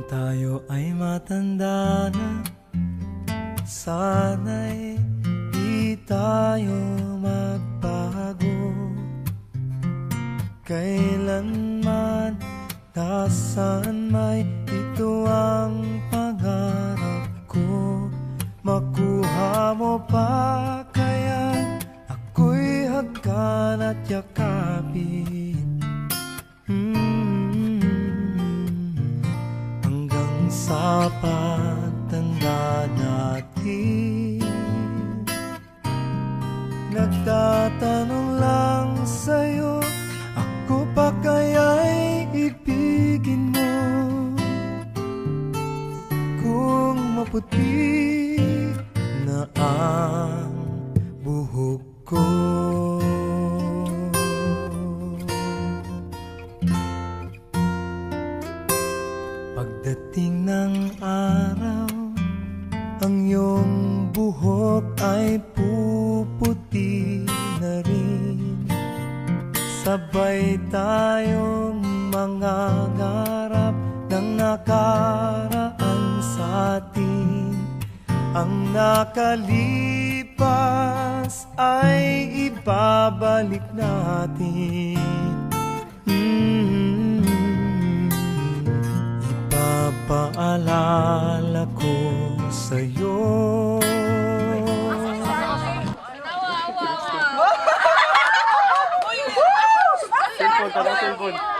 tayo ay matanda na, sana'y di tayo magbago. Kailanman, nasaan may ito ang pangarap ko. Makuha mo pa kaya ako'y hagkan at yakapin, hanggang sa pagtanda natin. Nagtatanong lang sa'yo, ako pa kaya'y ibigin mo? Kung maputi na ang buhok ko, pagdating ng araw, ang iyong buhok ay puputi na rin. Sabay tayong mangangarap ng nakaraan sa atin. Ang nakalipas ay ibabalik natin. Ipapaalala ko sa'yo. Cellphone, parang cellphone.